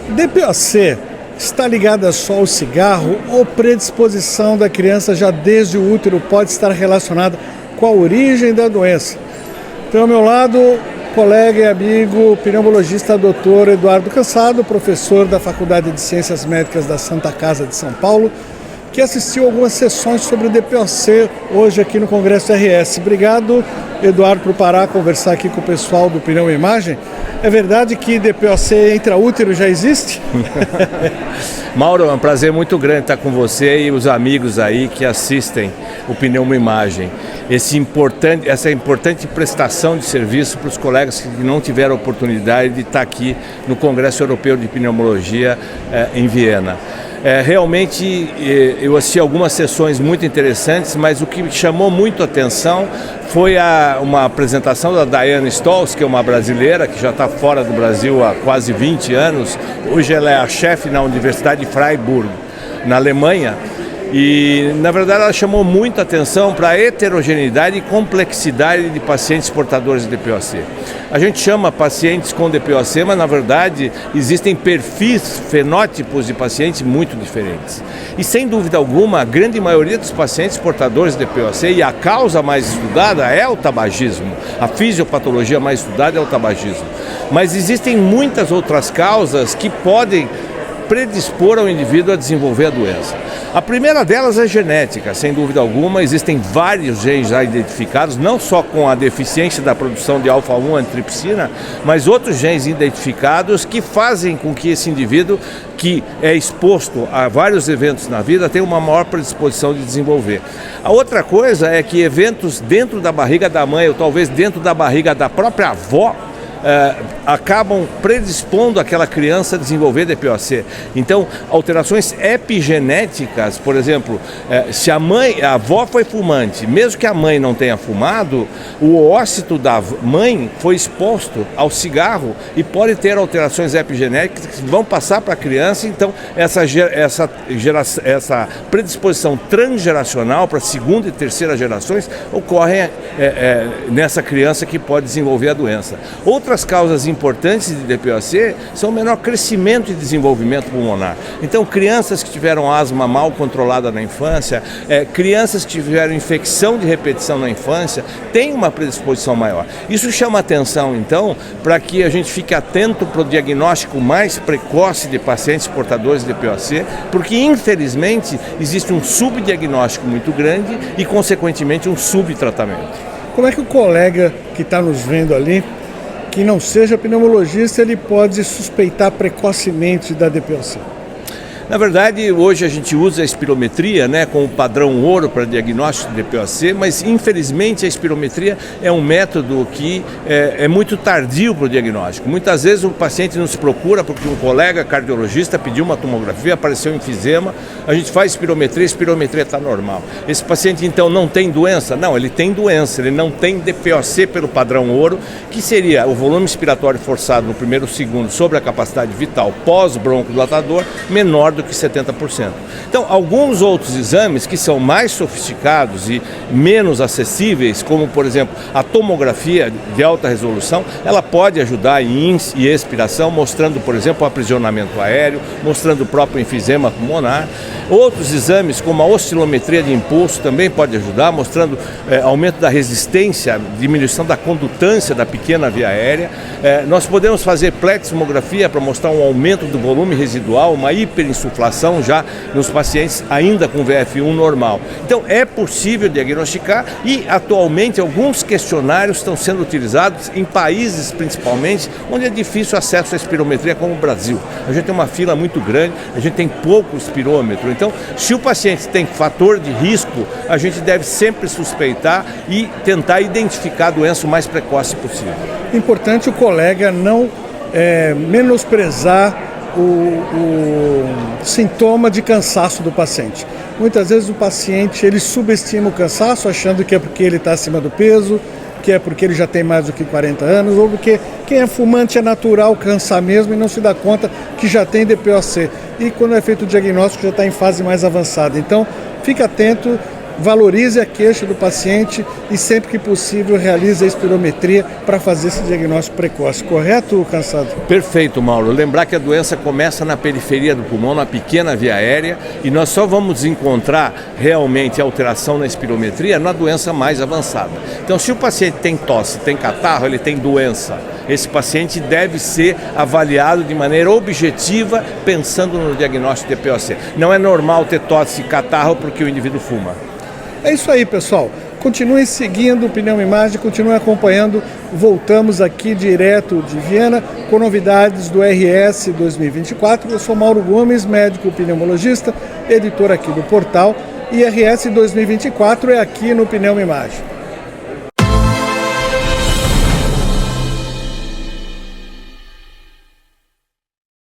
DPOC está ligada só ao cigarro ou predisposição da criança já desde o útero pode estar relacionada com a origem da doença? Então, ao meu lado, colega e amigo pneumologista Dr. Eduardo Cansado, professor da Faculdade de Ciências Médicas da Santa Casa de São Paulo, que assistiu algumas sessões sobre o DPOC hoje aqui no Congresso RS. Obrigado, Eduardo, por parar conversar aqui com o pessoal do Pneu Imagem. É verdade que DPOC intraútero já existe? Mauro, é um prazer muito grande estar com você e os amigos aí que assistem o Pneumoimagem. Essa importante prestação de serviço para os colegas que não tiveram a oportunidade de estar aqui no Congresso Europeu de Pneumologia em Viena. Realmente eu assisti algumas sessões muito interessantes, mas o que me chamou muito a atenção foi uma apresentação da Diane Stolz, que é uma brasileira que já está fora do Brasil há quase 20 anos. Hoje ela é a chefe na Universidade de Freiburg, na Alemanha. E, na verdade, ela chamou muita atenção para a heterogeneidade e complexidade de pacientes portadores de DPOC. A gente chama pacientes com DPOC, mas, na verdade, existem perfis, fenótipos de pacientes muito diferentes. E, sem dúvida alguma, a grande maioria dos pacientes portadores de DPOC, e a causa mais estudada é o tabagismo, a fisiopatologia mais estudada é o tabagismo. Mas existem muitas outras causas que podem predispor ao indivíduo a desenvolver a doença. A primeira delas é genética, sem dúvida alguma. Existem vários genes já identificados, não só com a deficiência da produção de alfa-1 antitripsina, mas outros genes identificados que fazem com que esse indivíduo, que é exposto a vários eventos na vida, tenha uma maior predisposição de desenvolver. A outra coisa é que eventos dentro da barriga da mãe, ou talvez dentro da barriga da própria avó, acabam predispondo aquela criança a desenvolver DPOC. Então, alterações epigenéticas, por exemplo, se a avó foi fumante, mesmo que a mãe não tenha fumado, o ócito da mãe foi exposto ao cigarro e pode ter alterações epigenéticas que vão passar para a criança. Então, essa predisposição transgeracional para a segunda e terceira gerações ocorre nessa criança que pode desenvolver a doença. Outras causas importantes de DPOC são o menor crescimento e desenvolvimento pulmonar. Então, crianças que tiveram asma mal controlada na infância, crianças que tiveram infecção de repetição na infância, têm uma predisposição maior. Isso chama atenção, então, para que a gente fique atento para o diagnóstico mais precoce de pacientes portadores de DPOC, porque, infelizmente, existe um subdiagnóstico muito grande e, consequentemente, um subtratamento. Como é que o colega que está nos vendo ali, que não seja pneumologista, ele pode suspeitar precocemente da DPOC? Na verdade, hoje a gente usa a espirometria, com o padrão ouro para diagnóstico de DPOC, mas infelizmente a espirometria é um método que é muito tardio para o diagnóstico. Muitas vezes o paciente nos procura porque um colega cardiologista pediu uma tomografia, apareceu enfisema, a gente faz espirometria, a espirometria está normal. Esse paciente então não tem doença? Não, ele tem doença, ele não tem DPOC pelo padrão ouro, que seria o volume expiratório forçado no primeiro segundo sobre a capacidade vital pós-broncodilatador menor do que 70%. Então, alguns outros exames que são mais sofisticados e menos acessíveis, como, por exemplo, a tomografia de alta resolução, ela pode ajudar em índice e expiração, mostrando, por exemplo, o aprisionamento aéreo, mostrando o próprio enfisema pulmonar. Outros exames, como a oscilometria de impulso, também pode ajudar, mostrando aumento da resistência, diminuição da condutância da pequena via aérea. Nós podemos fazer pleximografia para mostrar um aumento do volume residual, uma hiperinsuflação já nos pacientes ainda com VF1 normal. Então é possível diagnosticar e atualmente alguns questionários estão sendo utilizados em países principalmente onde é difícil acesso à espirometria, como o Brasil. A gente tem uma fila muito grande, a gente tem pouco espirômetro. Então, se o paciente tem fator de risco, a gente deve sempre suspeitar e tentar identificar a doença o mais precoce possível. Importante o colega não menosprezar o sintoma de cansaço do paciente. Muitas vezes o paciente ele subestima o cansaço, achando que é porque ele está acima do peso, que é porque ele já tem mais do que 40 anos, ou porque quem é fumante é natural cansar mesmo e não se dá conta que já tem DPOC. E quando é feito o diagnóstico já está em fase mais avançada. Então, fique atento valorize a queixa do paciente e sempre que possível realize a espirometria para fazer esse diagnóstico precoce. Correto, Cansado? Perfeito, Mauro. Lembrar que a doença começa na periferia do pulmão, na pequena via aérea, e nós só vamos encontrar realmente alteração na espirometria na doença mais avançada. Então, se o paciente tem tosse, tem catarro, ele tem doença. Esse paciente deve ser avaliado de maneira objetiva, pensando no diagnóstico de POC. Não é normal ter tosse e catarro porque o indivíduo fuma. É isso aí, pessoal. Continuem seguindo o Pneumoimagem, continuem acompanhando. Voltamos aqui direto de Viena com novidades do RS 2024. Eu sou Mauro Gomes, médico pneumologista, editor aqui do portal. E RS 2024 é aqui no Pneumoimagem.